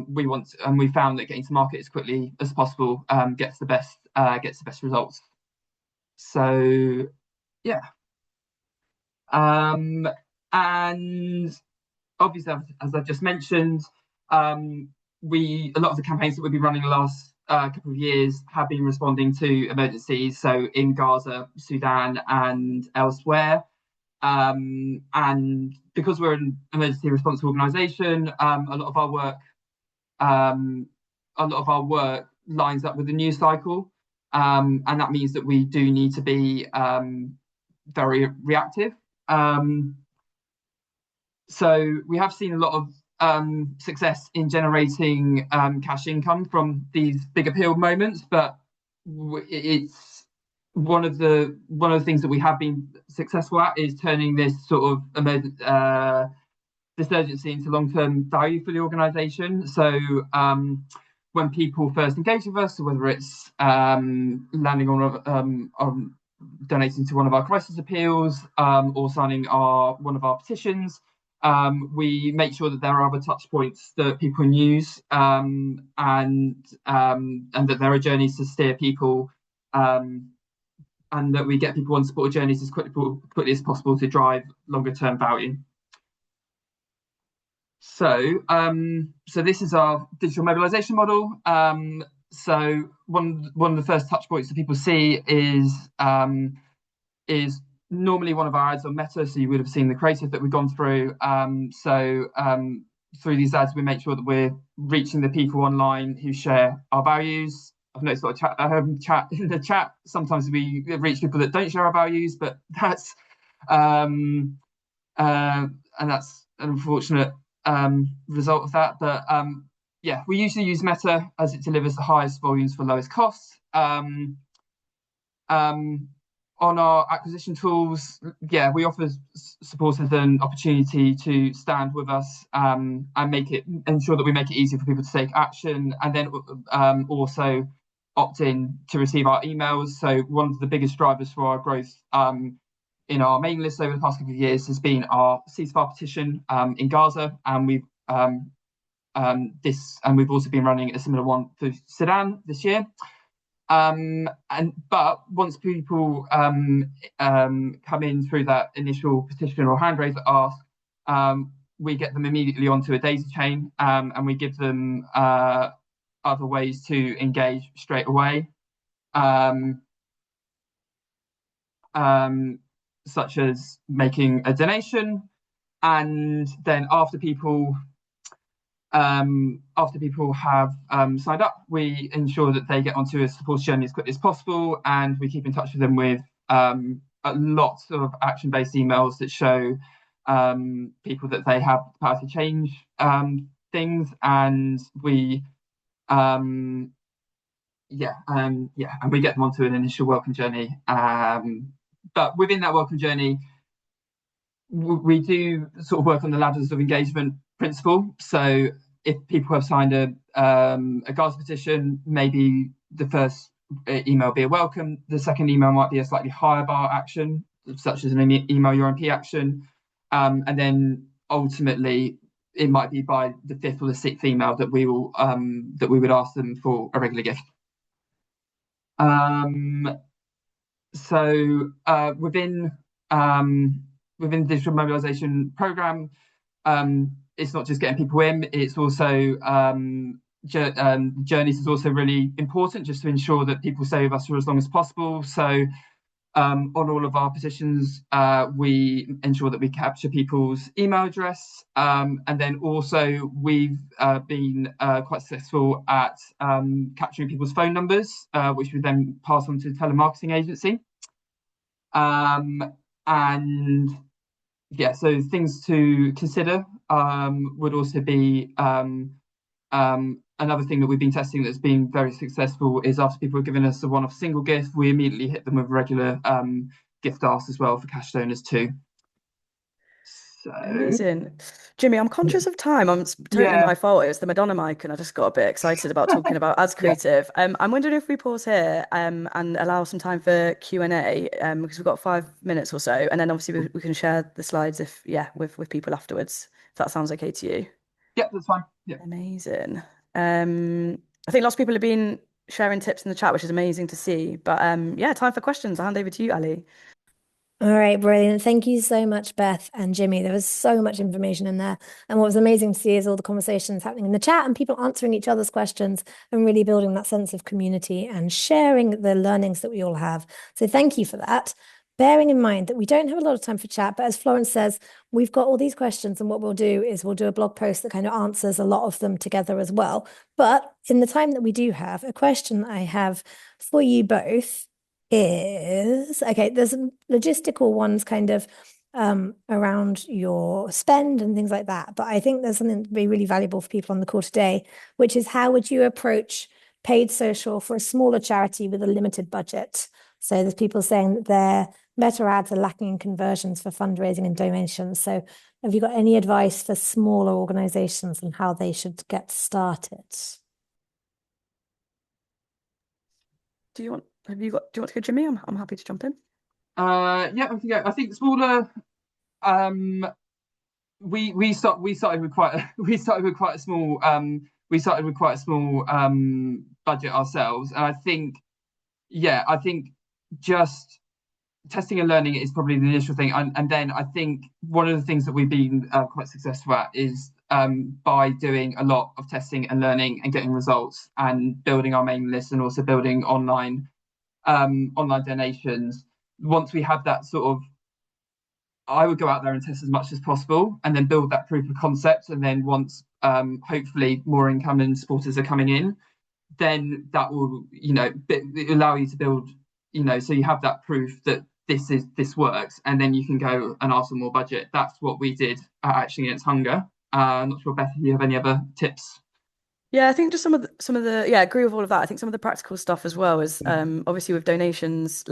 we found that getting to market as quickly as possible gets the best results. So yeah. And obviously, as I just mentioned, a lot of the campaigns that we've been running the last couple of years have been responding to emergencies, so in Gaza, Sudan, and elsewhere. And because we're an emergency response organisation, a lot of our work lines up with the news cycle, and that means that we do need to be very reactive. So we have seen a lot of success in generating cash income from these big appeal moments, but it's one of the things that we have been successful at is turning this sort of this urgency into long-term value for the organisation. So when people first engage with us, so whether it's landing on donating to one of our crisis appeals or signing one of our petitions, we make sure that there are other touch points that people can use, and that there are journeys to steer people, and that we get people on supported journeys as quickly as possible to drive longer term value. So this is our digital mobilization model. So one of the first touch points that people see is normally one of our ads on Meta. So you would have seen the creative that we've gone through. Through these ads, we make sure that we're reaching the people online who share our values. I've noticed a lot of chat in the chat. Sometimes we reach people that don't share our values, but that's and that's an unfortunate result of that. But yeah, we usually use Meta as it delivers the highest volumes for lowest costs. On our acquisition tools, yeah, we offer supporters an opportunity to stand with us and ensure that we make it easy for people to take action, and then also opt in to receive our emails. So one of the biggest drivers for our growth in our mailing list over the past couple of years has been our ceasefire petition in Gaza, and we've also been running a similar one for Sudan this year. But once people come in through that initial petition or hand raise ask, we get them immediately onto a daisy chain, and we give them other ways to engage straight away, such as making a donation. And then after people after people have signed up, we ensure that they get onto a support journey as quickly as possible, and we keep in touch with them with a lot of action-based emails that show people that they have the power to change things, and we and we get them onto an initial welcome journey. But within that welcome journey, we do sort of work on the ladders of engagement principle. So if people have signed a guides petition, maybe the first email be a welcome. The second email might be a slightly higher bar action, such as an email your MP action. And then ultimately, it might be by the fifth or the sixth email that we would ask them for a regular gift. So within the digital mobilization program, it's not just getting people in, it's also journeys is also really important, just to ensure that people stay with us for as long as possible. So on all of our petitions, we ensure that we capture people's email address, and then also we've been quite successful at capturing people's phone numbers, which we then pass on to the telemarketing agency. And yeah, so things to consider would also be another thing that we've been testing that's been very successful is after people have given us a one-off single gift, we immediately hit them with regular gift asks as well for cash donors too. So Amazing. Jimmy, I'm conscious of time. It's totally my fault. It was the Madonna mic, and I just got a bit excited about talking about ads creative. I'm wondering if we pause here and allow some time for Q&A, because we've got 5 minutes or so, and then obviously we can share the slides with people afterwards. If that sounds okay to you. Yeah, that's fine. Yeah. Amazing. I think lots of people have been sharing tips in the chat, which is amazing to see. But yeah, time for questions. I'll hand over to you, Ali. All right, brilliant. Thank you so much, Beth and Jimmy. There was so much information in there. And what was amazing to see is all the conversations happening in the chat and people answering each other's questions and really building that sense of community and sharing the learnings that we all have. So thank you for that. Bearing in mind that we don't have a lot of time for chat, but as Florence says, we've got all these questions, and what we'll do is we'll do a blog post that kind of answers a lot of them together as well. But in the time that we do have, a question I have for you both is, okay, there's logistical ones kind of around your spend and things like that. But I think there's something to be really valuable for people on the call today, which is how would you approach paid social for a smaller charity with a limited budget? So there's people saying that their meta ads are lacking in conversions for fundraising and donations. So have you got any advice for smaller organizations and how they should get started? Do you want to go, Jimmy? I'm happy to jump in. Yeah, I can go. I think smaller. We started with quite a small budget ourselves, and I think just testing and learning is probably the initial thing, and then I think one of the things that we've been quite successful at is by doing a lot of testing and learning and getting results and building our mailing list and also building online donations. Once we have that sort of, I would go out there and test as much as possible and then build that proof of concept. And then once hopefully more income and supporters are coming in, then that will, allow you to build, so you have that proof that this works, and then you can go and ask for more budget. That's what we did actually Against Hunger. I'm not sure, Beth, if you have any other tips. Yeah, I think just some of the I agree with all of that. I think some of the practical stuff as well is obviously with donations,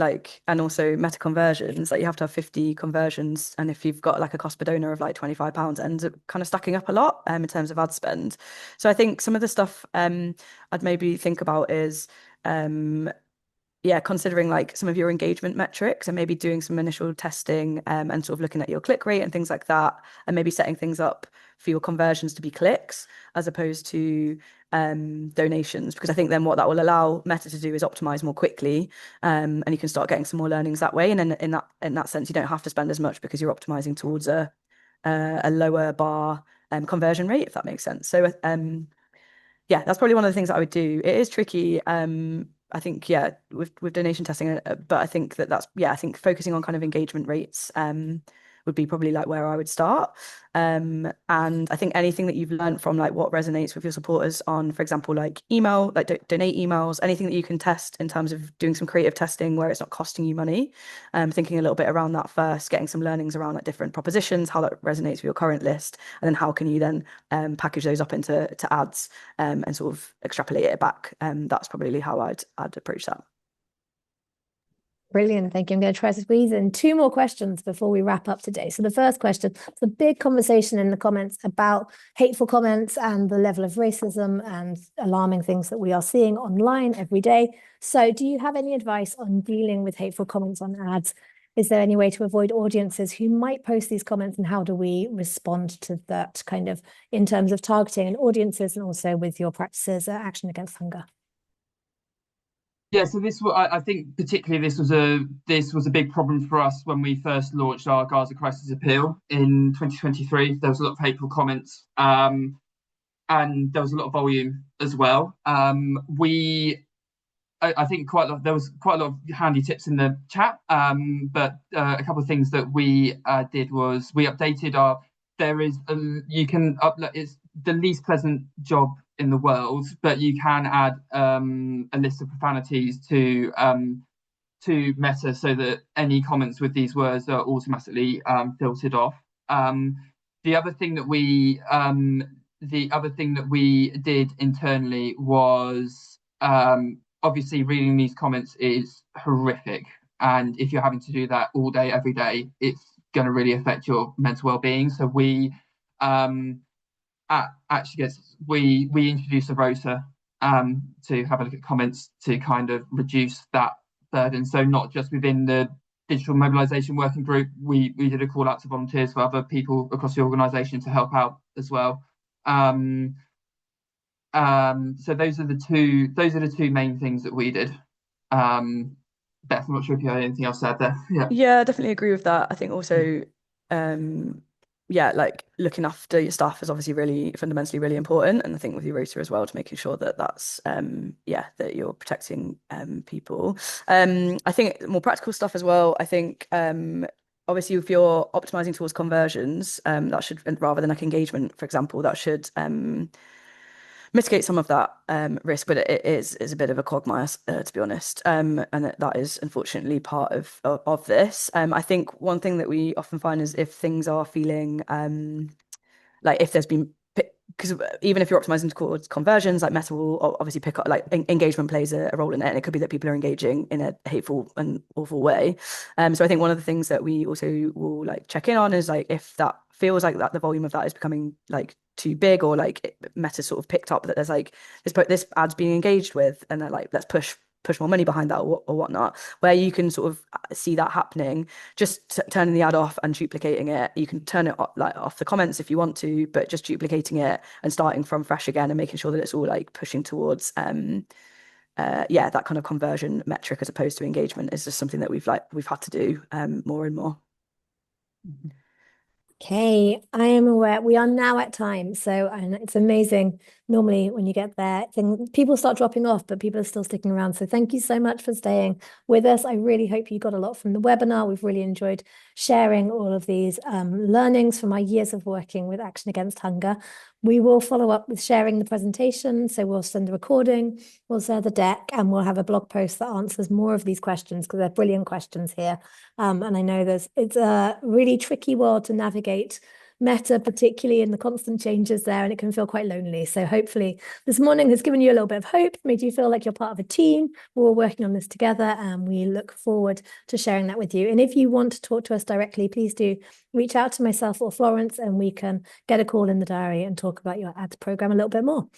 and also meta conversions, you have to have 50 conversions, and if you've got a cost per donor of £25, it ends up kind of stacking up a lot in terms of ad spend. So I think some of the stuff I'd maybe think about is considering some of your engagement metrics and maybe doing some initial testing and sort of looking at your click rate and things like that, and maybe setting things up for your conversions to be clicks as opposed to donations, because I think then what that will allow Meta to do is optimize more quickly, and you can start getting some more learnings that way. And then in that sense, you don't have to spend as much because you're optimizing towards a lower bar conversion rate, if that makes sense. So that's probably one of the things that I would do. It is tricky. I think, with donation testing, but I think I think focusing on kind of engagement rates would be probably like where I would start. And I think anything that you've learned from like what resonates with your supporters on, for example, like email, like donate emails, anything that you can test in terms of doing some creative testing where it's not costing you money, thinking a little bit around that first, getting some learnings around like different propositions, how that resonates with your current list, and then how can you then package those up into ads and sort of extrapolate it back. That's probably how I'd approach that. Brilliant. Thank you. I'm going to try to squeeze in 2 more questions before we wrap up today. So the first question, it's a big conversation in the comments about hateful comments and the level of racism and alarming things that we are seeing online every day. So do you have any advice on dealing with hateful comments on ads? Is there any way to avoid audiences who might post these comments, and how do we respond to that kind of in terms of targeting and audiences, and also with your practices at Action Against Hunger? Yeah, so I think particularly this was a big problem for us when we first launched our Gaza Crisis Appeal in 2023. There was a lot of hateful comments, and there was a lot of volume as well. I think there was quite a lot of handy tips in the chat, but a couple of things that we did was we updated you can upload, it's the least pleasant job in the world, but you can add a list of profanities to Meta so that any comments with these words are automatically filtered off. The other thing that we did internally was obviously reading these comments is horrific, and if you're having to do that all day every day, it's going to really affect your mental well-being. So we we introduced a rota to have a look at comments to kind of reduce that burden. So not just within the digital mobilization working group, we did a call out to volunteers for other people across the organisation to help out as well. So those are the two main things that we did. Beth, I'm not sure if you had anything else to add there. Yeah, definitely agree with that. I think also like looking after your staff is obviously really fundamentally really important, and I think with your rota as well, to making sure that that's that you're protecting people. I think more practical stuff as well. I think obviously if you're optimizing towards conversions, that should, rather than like engagement, for example, that should mitigate some of that risk, but it is a bit of a quagmire, to be honest, and that is unfortunately part of this. I think one thing that we often find is if things are feeling like if there's been, because even if you're optimizing towards conversions, like Meta will obviously pick up, like engagement plays a role in it, and it could be that people are engaging in a hateful and awful way. So I think one of the things that we also will like check in on is like if that feels like that the volume of that is becoming like too big, or like Meta sort of picked up that there's like this ad's being engaged with, and they're like, let's push more money behind that or whatnot, where you can sort of see that happening, just turning the ad off and duplicating it. You can turn it off the comments if you want to, but just duplicating it and starting from fresh again and making sure that it's all like pushing towards that kind of conversion metric as opposed to engagement is just something that we've had to do more and more. Okay, I am aware we are now at time, and it's amazing. Normally, when you get there, people start dropping off, but people are still sticking around. So thank you so much for staying with us. I really hope you got a lot from the webinar. We've really enjoyed sharing all of these learnings from our years of working with Action Against Hunger. We will follow up with sharing the presentation. So we'll send a recording, we'll share the deck, and we'll have a blog post that answers more of these questions, because they're brilliant questions here. And I know it's a really tricky world to navigate Meta, particularly in the constant changes there, and it can feel quite lonely. So hopefully this morning has given you a little bit of hope, made you feel like you're part of a team. We're all working on this together, and we look forward to sharing that with you. And if you want to talk to us directly, please do reach out to myself or Florence, and we can get a call in the diary and talk about your ads program a little bit more.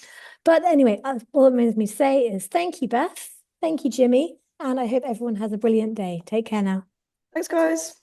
But anyway, all it means me to say is thank you, Beth. Thank you, Jimmy. And I hope everyone has a brilliant day. Take care now. Thanks, guys.